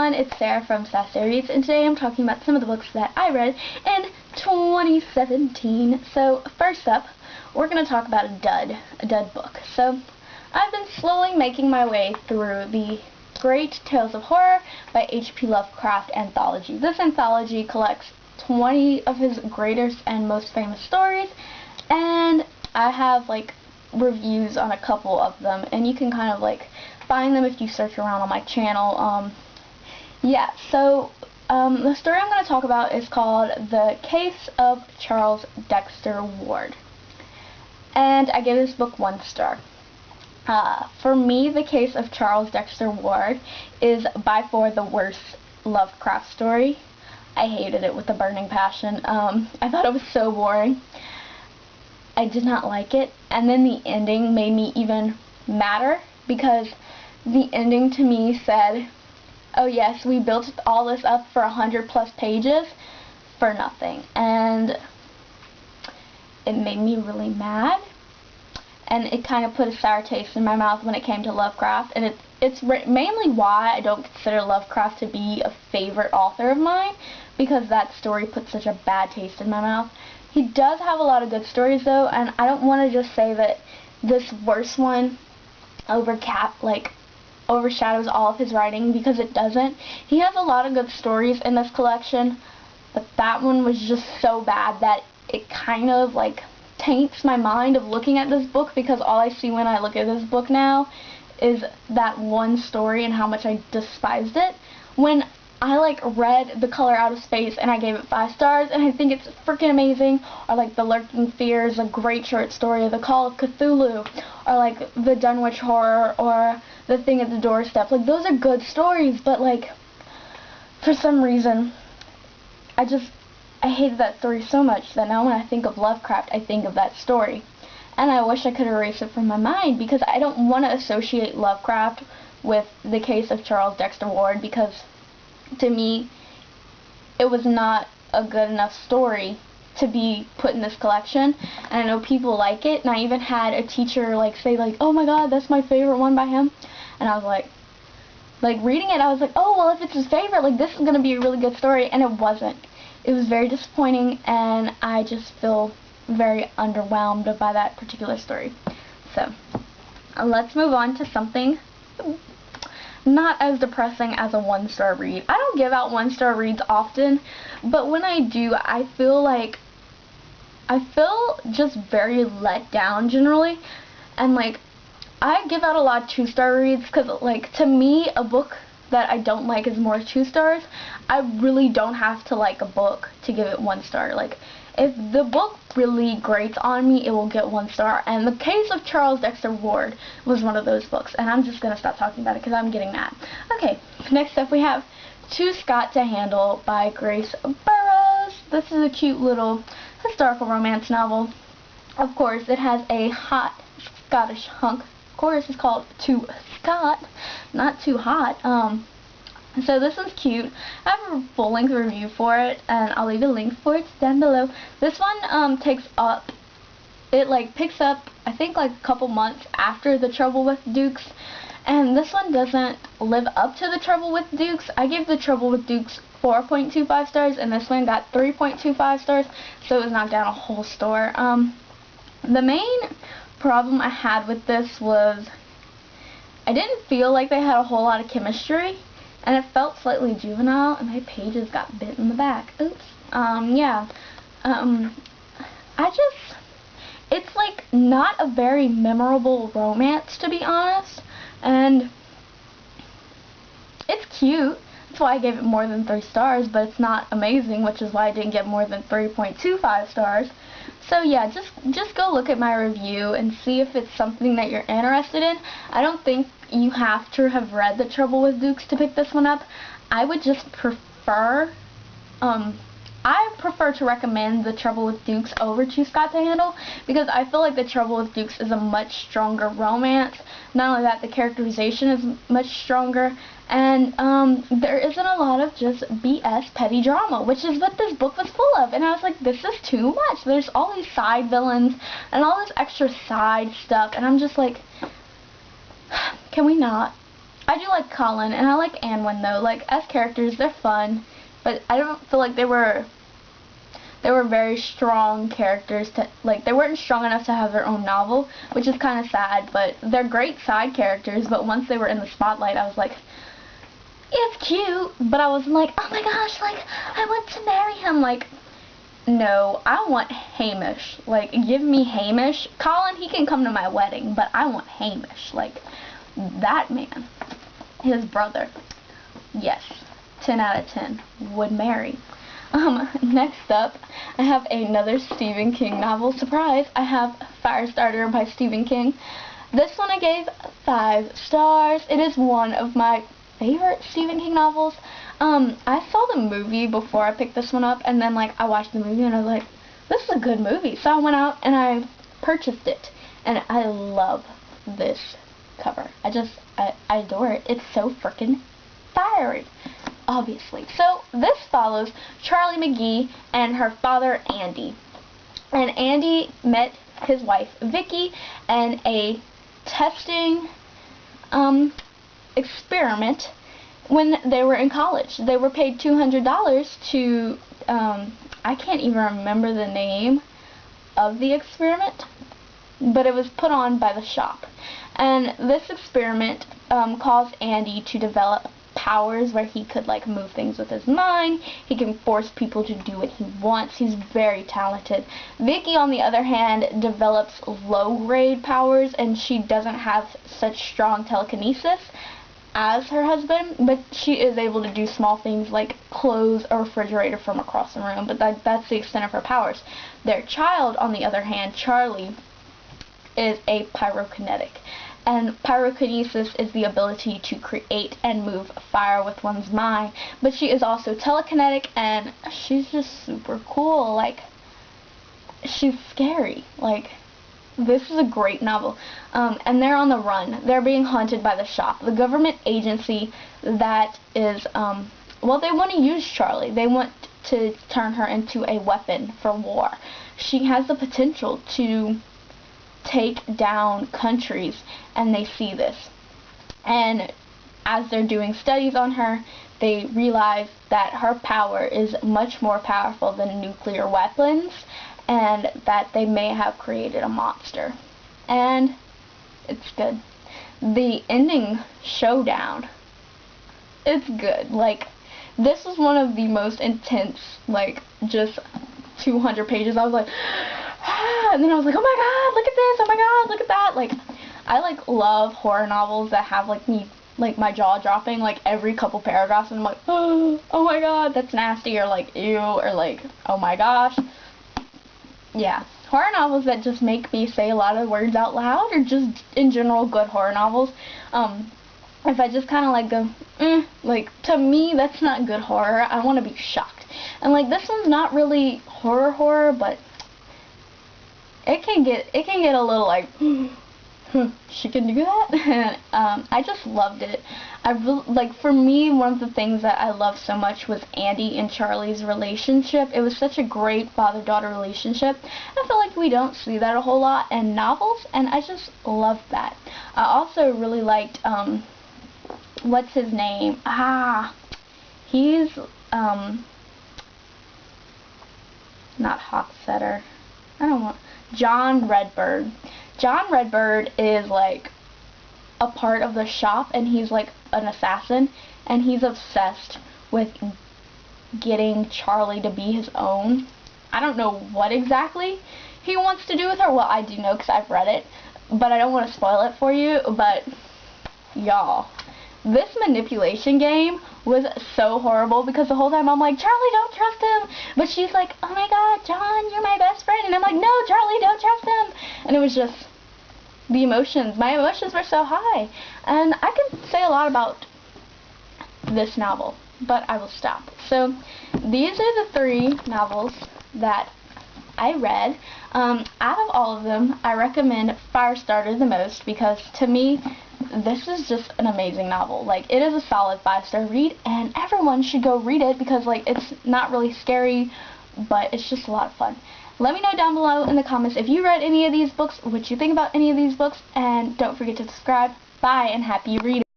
everyone, it's Sarah from Sassy Reads, and today I'm talking about some of the books that I read in 2017. So, first up, we're going to talk about a dud book. So, I've been slowly making my way through the Great Tales of Horror by H.P. Lovecraft anthology. This anthology collects 20 of his greatest and most famous stories, and I have, reviews on a couple of them, and you can kind of, find them if you search around on my channel. The story I'm going to talk about is called The Case of Charles Dexter Ward, and I gave this book 1 star. For me, The Case of Charles Dexter Ward is by far the worst Lovecraft story. I hated it with a burning passion. I thought it was so boring. I did not like it, and then the ending made me even madder, because the ending to me said, oh yes, we built all this up for 100+ pages for nothing, and it made me really mad, and it kind of put a sour taste in my mouth when it came to Lovecraft, and it's mainly why I don't consider Lovecraft to be a favorite author of mine, because that story put such a bad taste in my mouth. He does have a lot of good stories though, and I don't want to just say that this worst one overshadows all of his writing, because it doesn't. He has a lot of good stories in this collection, but that one was just so bad that it kind of taints my mind of looking at this book, because all I see when I look at this book now is that one story and how much I despised it. When I read The Color Out of Space and I gave it 5 stars, and I think it's freaking amazing, or The Lurking Fears, a great short story, or The Call of Cthulhu, or The Dunwich Horror, or The Thing at the Doorstep. Those are good stories, but for some reason I hated that story so much that now when I think of Lovecraft, I think of that story, and I wish I could erase it from my mind, because I don't want to associate Lovecraft with The Case of Charles Dexter Ward, because to me, it was not a good enough story to be put in this collection, and I know people like it, and I even had a teacher say oh my god, that's my favorite one by him, and I was reading it, I was oh well, if it's his favorite, this is going to be a really good story, and it wasn't. It was very disappointing, and I just feel very underwhelmed by that particular story. So, let's move on to something not as depressing as a 1-star read. I don't give out 1-star reads often, but when I do, I feel just very let down generally, and I give out a lot of 2-star reads, because to me, a book that I don't like is more 2 stars. I really don't have to like a book to give it 1 star. If the book really grates on me, it will get 1 star, and The Case of Charles Dexter Ward was one of those books, and I'm just going to stop talking about it because I'm getting mad. Okay, next up we have Too Scott to Handle by Grace Burrows. This is a cute little historical romance novel. Of course, it has a hot Scottish hunk. Of course, it's called Too Scott, not too hot. So this one's cute. I have a full-length review for it, and I'll leave a link for it down below. This one picks up, I think a couple months after The Trouble with Dukes, and this one doesn't live up to The Trouble with Dukes. I gave The Trouble with Dukes 4.25 stars, and this one got 3.25 stars, so it was knocked down a whole star. The main problem I had with this was I didn't feel like they had a whole lot of chemistry, and it felt slightly juvenile, and my pages got bit in the back. Oops. It's not a very memorable romance, to be honest, and it's cute. That's why I gave it more than 3 stars, but it's not amazing, which is why I didn't get more than 3.25 stars. So yeah, just go look at my review and see if it's something that you're interested in. I don't think you have to have read The Trouble with Dukes to pick this one up. I would just prefer, I prefer to recommend The Trouble with Dukes over Too Scott to Handle, because I feel like The Trouble with Dukes is a much stronger romance. Not only that, the characterization is much stronger, and there isn't a lot of just BS petty drama, which is what this book was full of, and I was this is too much. There's all these side villains and all this extra side stuff, and I'm just can we not? I do like Colin, and I like Anwen though. Like, as characters, they're fun, but I don't feel like they were very strong characters to, like, they weren't strong enough to have their own novel, which is kind of sad, but they're great side characters. But once they were in the spotlight, I was like, it's cute, but I wasn't like, oh my gosh, like, I want to marry him. Like, no, I want Hamish. Like, give me Hamish. Colin, he can come to my wedding, but I want Hamish. Like, that man, his brother, yes, 10 out of 10, would marry. Next up, I have another Stephen King novel. Surprise! I have Firestarter by Stephen King. This one I gave 5 stars. It is one of my favorite Stephen King novels. I saw the movie before I picked this one up, and then, like, I watched the movie and I was like, this is a good movie. So I went out and I purchased it, and I love this cover. I adore it. It's so freaking fiery, obviously. So this follows Charlie McGee and her father Andy. And Andy met his wife Vicky in a testing experiment when they were in college. They were paid $200 to, I can't even remember the name of the experiment, but it was put on by the shop. And this experiment caused Andy to develop powers where he could, like, move things with his mind. He can force people to do what he wants. He's very talented. Vicky, on the other hand, develops low-grade powers, and she doesn't have such strong telekinesis as her husband, but she is able to do small things like close a refrigerator from across the room, but that's the extent of her powers. Their child, on the other hand, Charlie, is a pyrokinetic. And pyrokinesis is the ability to create and move fire with one's mind. But she is also telekinetic, and she's just super cool. Like, she's scary. Like, this is a great novel. And they're on the run. They're being hunted by the shop, the government agency that is, well, they want to use Charlie. They want to turn her into a weapon for war. She has the potential to take down countries, and they see this. And as they're doing studies on her, they realize that her power is much more powerful than nuclear weapons, and that they may have created a monster. And it's good. The ending showdown, it's good. Like, this is one of the most intense, like, just 200 pages. I was like, ah, and then I was like, oh my god, look at this, oh my god, look at that. Like, I, like, love horror novels that have, like, me, like, my jaw dropping, like, every couple paragraphs, and I'm like, oh my god, that's nasty, or, like, ew, or, like, oh my gosh. Yeah, horror novels that just make me say a lot of words out loud, or just, in general, good horror novels. If I just kind of, like, go, like, to me, that's not good horror. I want to be shocked. And, like, this one's not really horror, but it can get a little, like, she can do that? And, I just loved it. Like, for me, one of the things that I loved so much was Andy and Charlie's relationship. It was such a great father-daughter relationship. I feel like we don't see that a whole lot in novels, and I just loved that. I also really liked, what's his name? He's, not Hofstadter. I don't know. John Redbird. John Redbird is, like, a part of the shop, and he's, like, an assassin, and he's obsessed with getting Charlie to be his own. I don't know what exactly he wants to do with her. Well, I do know because I've read it, but I don't want to spoil it for you. But, y'all, this manipulation game was so horrible, because the whole time I'm like, Charlie, don't trust him. But she's like, oh my god, John, you're my best friend. And I'm like, no, Charlie, don't trust him. And it was just, the emotions, my emotions were so high. And I could say a lot about this novel, but I will stop. So, these are the 3 novels that I read. Out of all of them, I recommend Firestarter the most, because to me, this is just an amazing novel. Like, it is a solid 5-star read, and everyone should go read it, because, like, it's not really scary, but it's just a lot of fun. Let me know down below in the comments if you read any of these books, what you think about any of these books, and don't forget to subscribe. Bye, and happy reading.